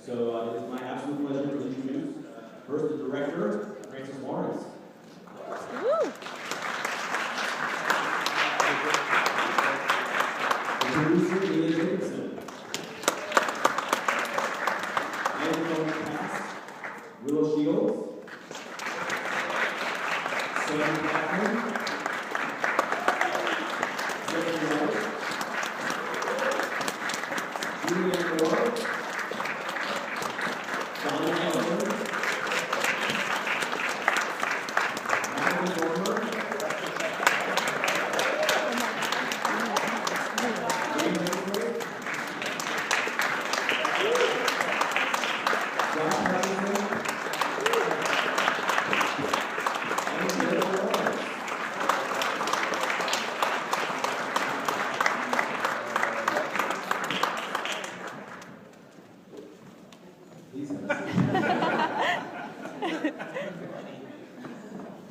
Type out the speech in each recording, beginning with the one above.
So it is my absolute pleasure to introduce first the director, Francis Lawrence. The producer, Ian Jacobson. Microphone cast, Willow Shields. Sam Catherine. Julian Moore.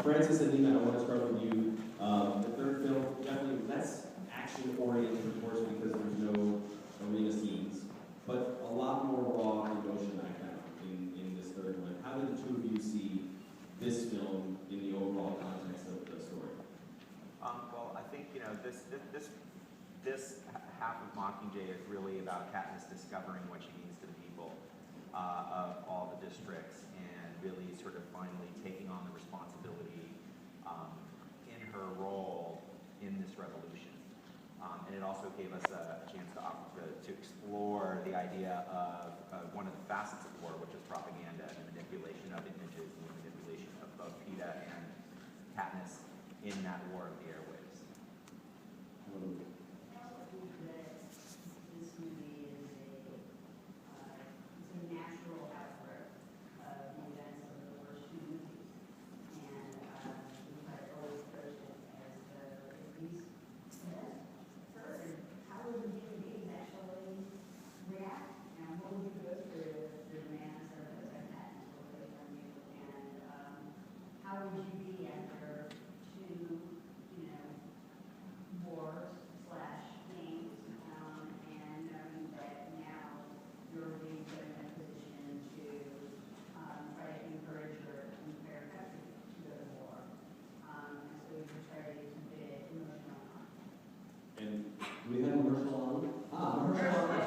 Francis and Nina, I want to start with you. The third film, definitely less action-oriented, of course, because there's no arena scenes, but a lot more raw emotion I found in this third one. How did the two of you see this film in the overall context of the story? Well, I think this half of Mockingjay is really about Katniss discovering what she means to the people of all the districts, and really sort of finally taking on the responsibility in her role in this revolution. And it also gave us a chance to explore the idea of one of the facets of war, which is propaganda and the manipulation of images and the manipulation of both Peeta and Katniss in that war of the airwaves. This movie is a natural outgrowth of the events of the first two movies, and we had always approached it as these occurred. How would the human beings actually react? And what would you go through if the demands of those like that took away from you? And how would you be after two, wars / games, and knowing that now you're being put in a position to try to encourage your entire country to go to war. And so we just try to convey emotional content. And do we have a commercial on? Commercial on.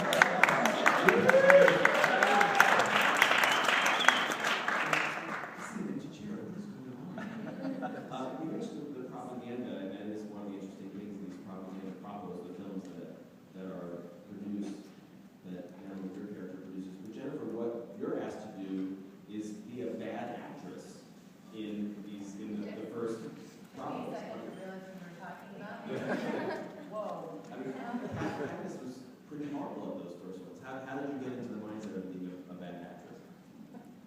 You mentioned the propaganda, and that is one of the interesting things, these propaganda propos, the films that are produced, that your character produces. But Jennifer, what you're asked to do is be a bad actress in the first propos. I didn't realize we were talking about. Whoa. I mean, Katniss was pretty horrible at those first ones. How did you get into the mindset of being a bad actress?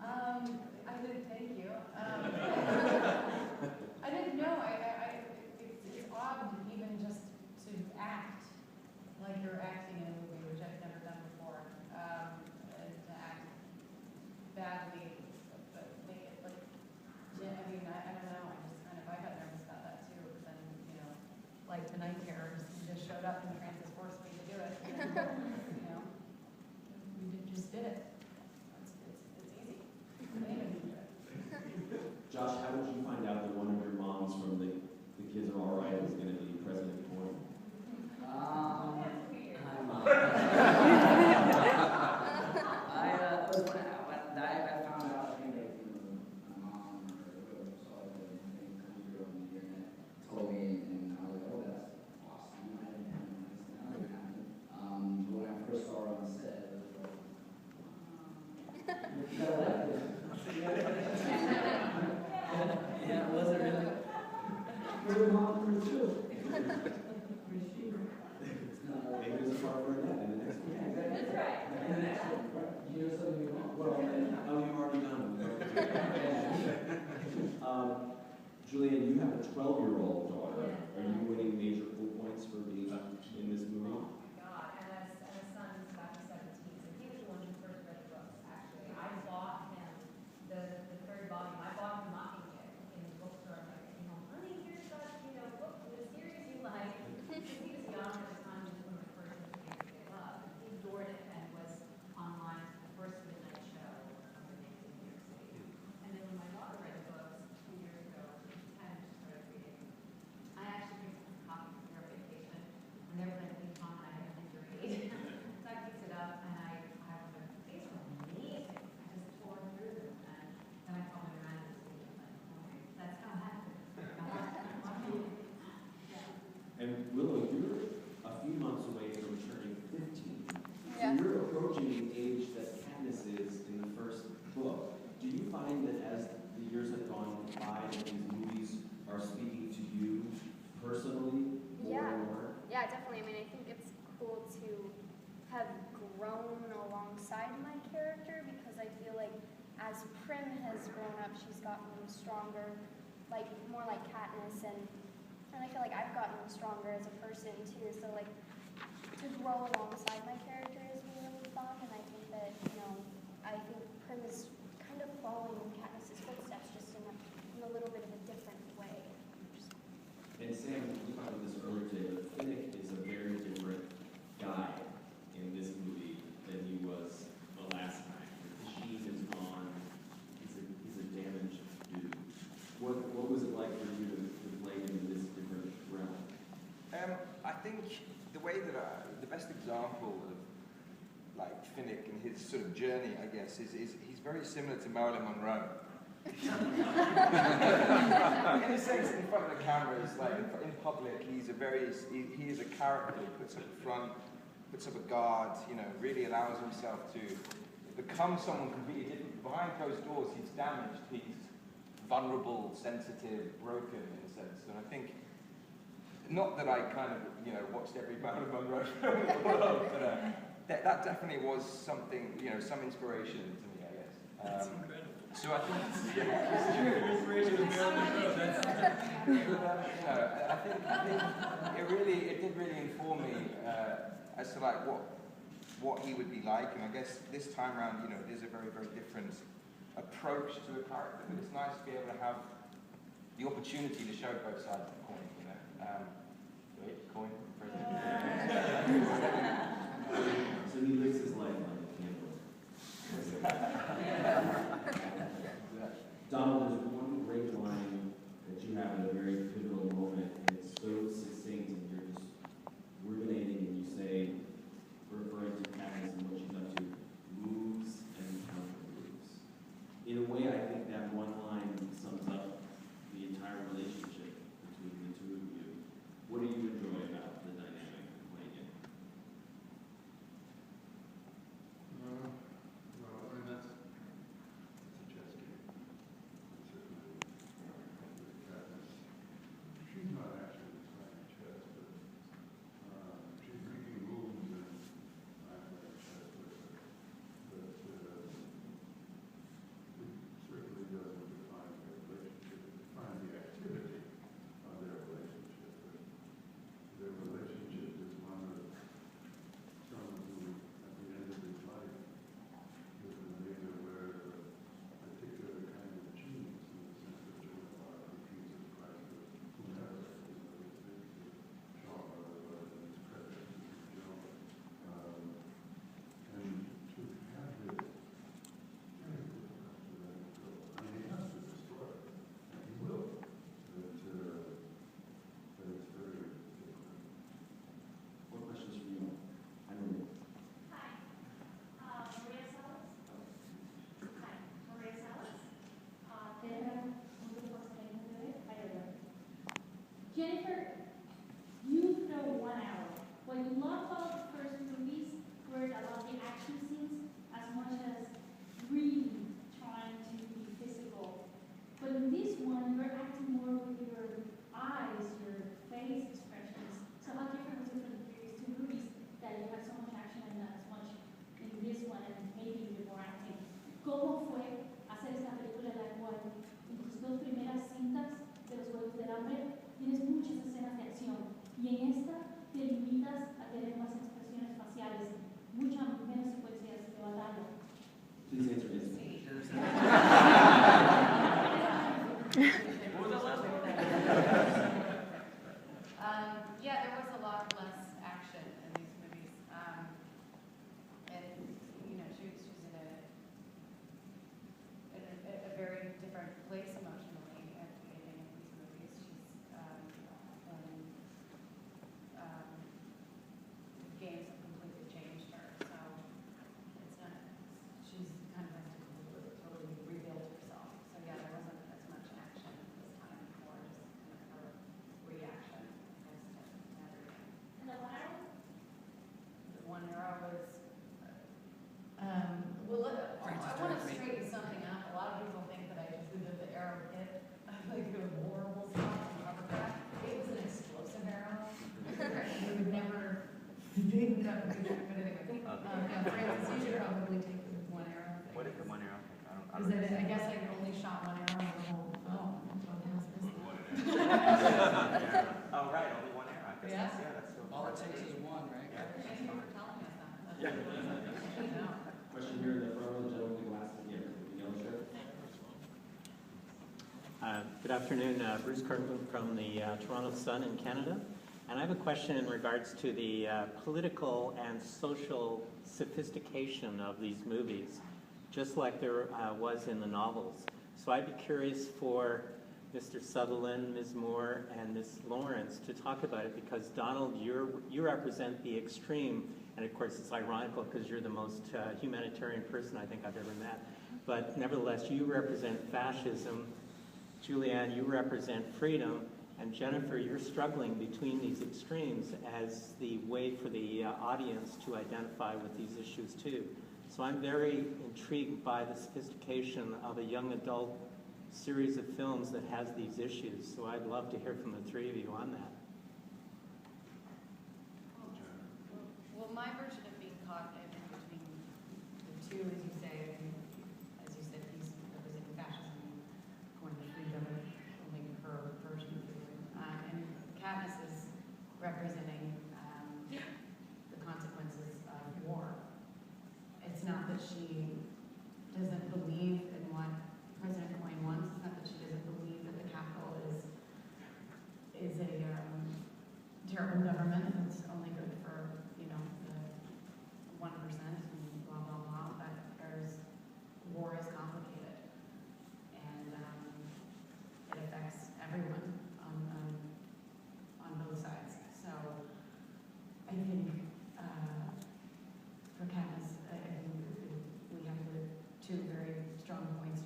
I did, thank you. I didn't know. It's odd even just to act like you're acting in a movie, which I've never done before. And to act badly, but make it like, I mean, I don't know. I got nervous about that too. But then, like the night terrors, you just showed up and Francis forced me to do it. And, we just did it. It's easy. Josh, how did you find out that one of your moms from the Kids Are All Right was going to be President Corn? Hi, Mom. I found out, I think, my mom or whoever saw it, I think, some girl on the internet told me, and I was like, oh, that's awesome. I didn't have this, that would happen. But when I first saw her on set, it was like, you gotta like this. Yeah, it wasn't really. Where's your mom from too? Where's she? Maybe it was a part of her dad in the next one. Yeah, exactly. That's right. In the next one, right? You know something you want? Well, Oh, you've already done it. Julian, you have a 12-year-old daughter. Yeah. Are you winning major points for being in this movie? Oh my God, and a son who's about to be 17, so he was the one who first read the books, actually. I bought him the third volume. I bought him Mockingjay in the bookstore. I'm like, honey, here's that, character because I feel like as Prim has grown up, she's gotten stronger, like more like Katniss, and I feel like I've gotten stronger as a person too. So like to grow alongside my character is really fun, and I think that I think Prim is kind of following Katniss's footsteps, just in a little bit of a different way. And Sam, we talked about this earlier today, but Finnick is a very different guy in this movie than he was the last time. The sheen is on. He's a damaged dude. What was it like for you to play him in this different realm? I think the way that the best example of like Finnick and his sort of journey, I guess, is he's very similar to Marilyn Monroe. In a sense, in front of the cameras, like in public, he is a character who puts up a front, puts up a guard, really allows himself to become someone completely different. Behind closed doors, he's damaged, he's vulnerable, sensitive, broken in a sense. And I think, not that I kind of, watched every Marilyn Monroe film in the world, but that definitely was something, some inspiration to me, I guess. That's incredible. So I think, it's true. Inspiration of Marilyn Monroe. I think it did really inform me as to like what he would be like, and I guess this time around, it is a very, very different approach to a character, but it's nice to be able to have the opportunity to show both sides of the coin, coin, president. So he lives his life like a candle. Donald, there's one great line that you have at a very pivotal moment, and it's so succinct, and you're just ruminating, and you say, referring to Katniss and what she's up to, moves and counter moves. In a way, I think that one line sums up the entire relationship between the two of you. What do you enjoy about the dynamic of playing it? Well, I mean, that's a chess game. Certainly, with Katniss, she's not actually playing chess, but she's making moves, and I'm playing chess with her. But it certainly doesn't define their relationship. It defines the activity of their relationship. But their relationship is one of someone who, at the end of his life, was made aware of a particular kind of genius, in the sense that Joan of Arc, or Jesus Christ, or whomever, Shaw, or his predecessor, Joan. And to have this very difficult to let it go. I mean, he has to destroy it, and he will. But it's very difficult. What questions for you? I don't know. Hi, Maria Salas. Hi, Maria Salas. Jennifer, you throw 1 hour. What you love about the first movies were a lot of the action scenes, as much as really trying to be physical. But in this one, you're acting more with your eyes, your face expressions. So how different was it from the previous two movies that you had so much action and not as much in this one, and maybe even more acting? ¿Cómo fue hacer esta película en la cual en tus dos primeras cintas de los Juegos del Hambre tienes muchas escenas de acción y en esta te limitas a tener más expresiones faciales, muchas menos secuencias de batalla? Please answer this. What was that last one? Yeah, there was a lot less action in these movies. And, she was in a very different place emotionally at the beginning of these movies. Games have completely changed her, so she's kind of had to totally rebuild herself. So yeah, there wasn't as much action this time before, just kind of her reaction as to everything. And the 1 hour? The 1 hour was, I want to straighten something up. A lot of people think that I just did the arrow hit, like the horrible stuff on hovercraft. It was an explosive arrow. We would never do that. But anyway, Francis, you should probably take this Because I guess I only shot one arrow in the whole film. Oh, right, only one arrow. I guess Yeah. that's so. All it takes is one, right? Thank you for telling us that. That's Question here in the front row, the gentleman with the glasses here, the yellow shirt. Good afternoon, Bruce Kirkman from the Toronto Sun in Canada. And I have a question in regards to the political and social sophistication of these movies, just like there was in the novels. So I'd be curious for Mr. Sutherland, Ms. Moore, and Ms. Lawrence to talk about it, because Donald, you represent the extreme, and of course it's ironical because you're the most humanitarian person I think I've ever met. But nevertheless, you represent fascism. Julianne, you represent freedom. And Jennifer, you're struggling between these extremes as the way for the audience to identify with these issues too. So I'm very intrigued by the sophistication of a young adult series of films that has these issues. So I'd love to hear from the three of you on that. Well, my version of being caught in between the two, as you say, and as you said, he's representing fascism, going to freedom, only her version of freedom. And Katniss is representing the consequences of war. It's not that she doesn't believe in what President Coyne wants. It's not that she doesn't believe that the Capitol is a terrible government that's only good for, you know, the 1% and blah, blah, blah. But war is complicated. And it affects everyone on both sides. So I think for Katniss, I think we have the two very strong points,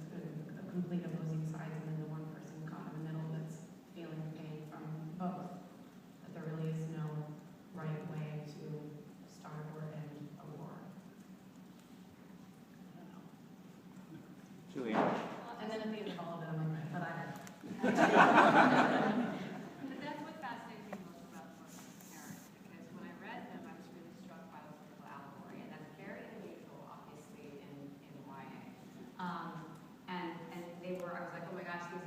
complete opposing sides, and then the one person caught in the middle that's feeling pain from both. That there really is no right way to start or end a war. Julianne? And then at the end of all of it, I'm like, but I don't. But that's what fascinates me most about the books and parents, because when I read them, I was really struck by the political allegory, and that's very unusual, obviously, in YA. And they were, I was like, oh my gosh, these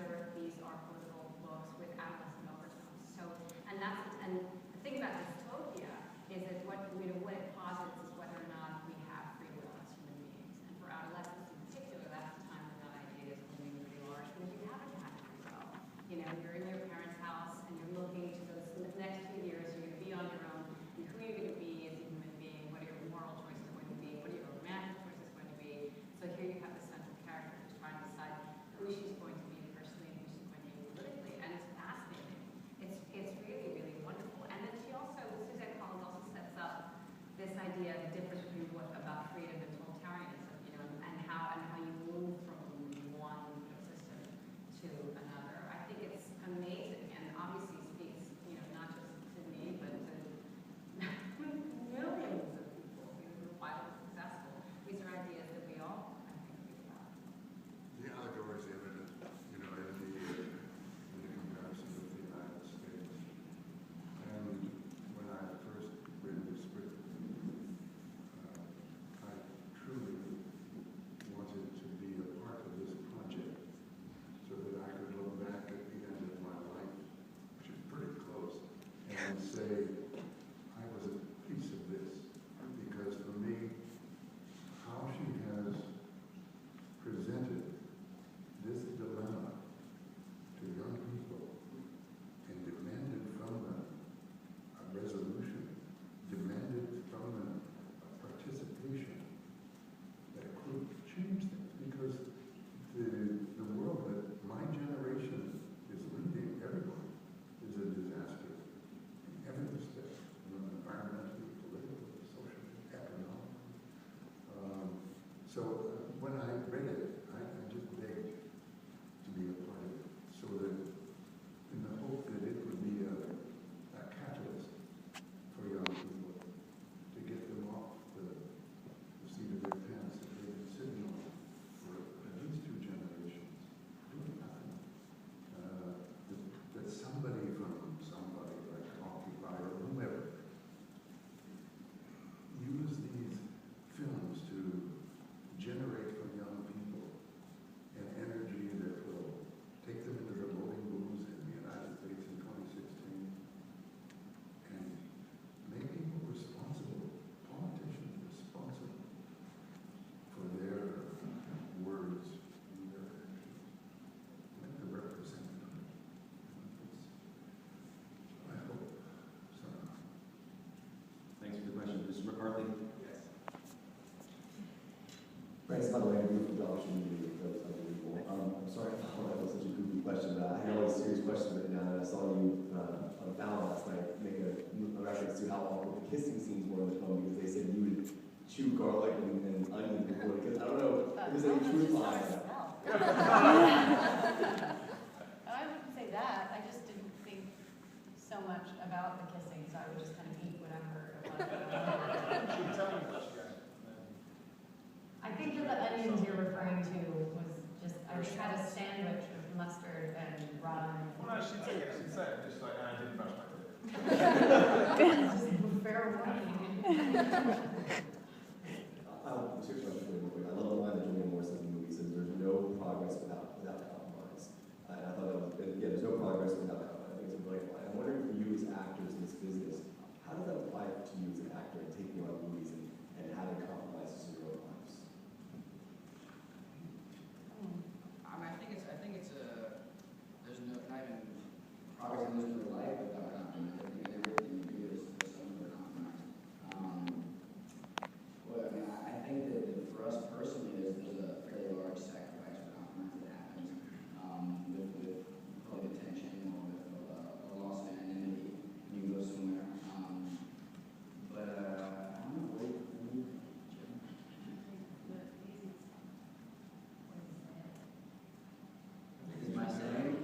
are political books with adolescent overtones. So, and the thing about dystopia is that what it posits is whether or not we have free will as human beings. And for adolescents in particular, that's the time when that idea is looming pretty large, because you haven't had free will. You know, you're in your parents' house and you're looking to those next few years, you're going to be on your own, and who are you going to be as a human being? What are your moral choices going to be? What are your romantic choices going to be? So here you have the central character who's trying to decide who she's going to be personally and who she's going to be politically, and it's fascinating. It's really, really wonderful. And then she also, Suzanne Collins also sets up this idea of the difference between what about freedom and totalitarianism, you know, and how you move from one system to another. I think it's amazing, and obviously speaks, you know, not just to me, but to millions of people who are wildly successful. These are ideas that we all, I think, read about. The allegory is evident, you know, in the comparison with the United States. And when I first read the script, I truly wanted to be a part of this project so that I could look back at the end of my life, which is pretty close, and say, I was a piece of this. Because for me, how she has presented this dilemma to young people and demanded from them a resolution, demanded from them a participation that could change things. Because the world that my generation is leading, everyone, is a disaster in every respect, you know, environmentally, politically, socially, economically. When I read it, I just begged to be a part of it, so that in the hope that it would be a catalyst for young people to get them off the seat of their pants that they've been sitting on for at least 2 generations, doing nothing. That somebody from somebody like Occupy or whomever use these films to generate from young by the way, I agree with Josh and you, that was unbelievable. I'm sorry if that was such a goofy question, but I had all these serious questions written down, and I saw you on a panel last night make a reference to how awkward the kissing scenes were in the film, because they said you would chew garlic and onion before the kiss. I don't know if there's any truth behind that. I wouldn't say that, I just didn't think so much about the kissing, so I would just kind of eat whatever it was. I think that the onions you're referring to was just, I just had a sandwich with mustard and raw onion. Well, no, she'd say it, just like, I didn't brush my teeth. Fair warning. Serious question for you real quick. I love the line that Julianne Moore says in the movie, says there's no progress without compromise. And I thought that was, yeah, there's no progress without compromise. I think it's a brilliant line. I'm wondering for you as actors in this business, how does that apply to you as an actor and taking on movies and having compromises in your own lives? I think it's there's no, not even progress in losing your life without compromise. I think everything you do is some sort of compromise. Well, I mean, I think that for us personally, there's a fairly large sacrifice or compromise that happens with probably the tension or with a loss of anonymity when you go somewhere. But I don't know, is my saying?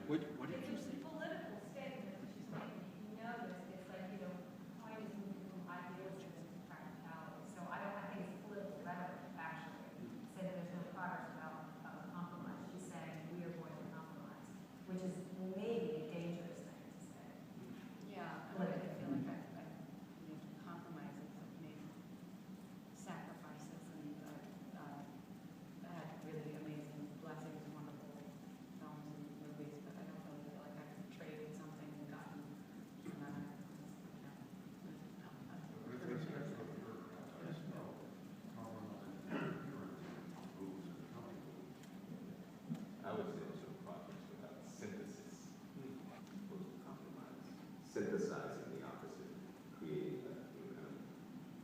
What did you It's a political statement that she's making. You know this, it's like, you know, point is moving from idealism to practicality. So I think it's political rhetoric, actually, say that there's no progress without compromise. She's saying we are going to compromise, which is maybe a dangerous thing to say. Yeah, I feel like I compromises have made sacrifices and had really amazing blessings, wonderful films and movies, but I don't really feel like I've traded something and gotten another. I would say there's no progress without synthesis, opposed to compromise. Synthesizing the opposite, creating a,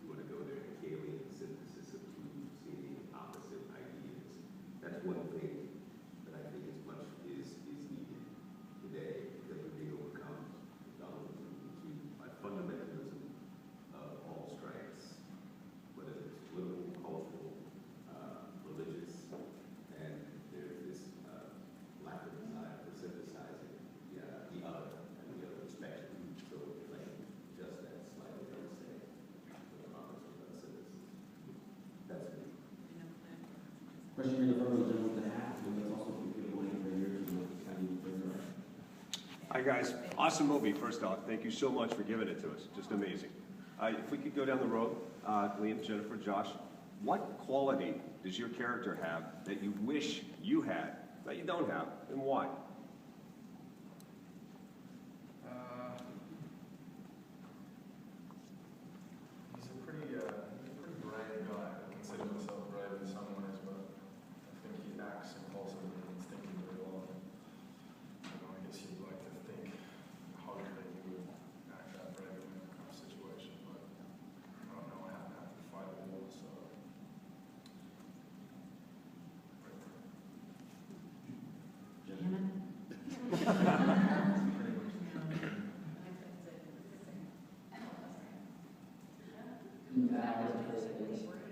you want to go there, a Hegelian synthesis of two seeming opposite ideas. That's one thing that I think is needed today, that would be overcome by fundamentalism of all stripes, whether it's political, cultural, religious, and there's this lack of desire for synthesizing the other and the other spectrum. So like just that slightly unsafe, the progress without synthesis. That's me. Question here in the front row, the gentleman with the hat, and let's also give it one over here to the county treasurer. Hi guys, awesome movie first off. Thank you so much for giving it to us, just amazing. If we could go down the road, Liam, Jennifer, Josh, what quality does your character have that you wish you had, that you don't have, and why? He's a pretty bright guy. I consider myself bright in some ways, but I think he acts impulsively and instinctively a lot. I guess you'd like to think harder that you would act that brave in that kind of situation, but I don't know, I haven't had to fight a war, so. That was a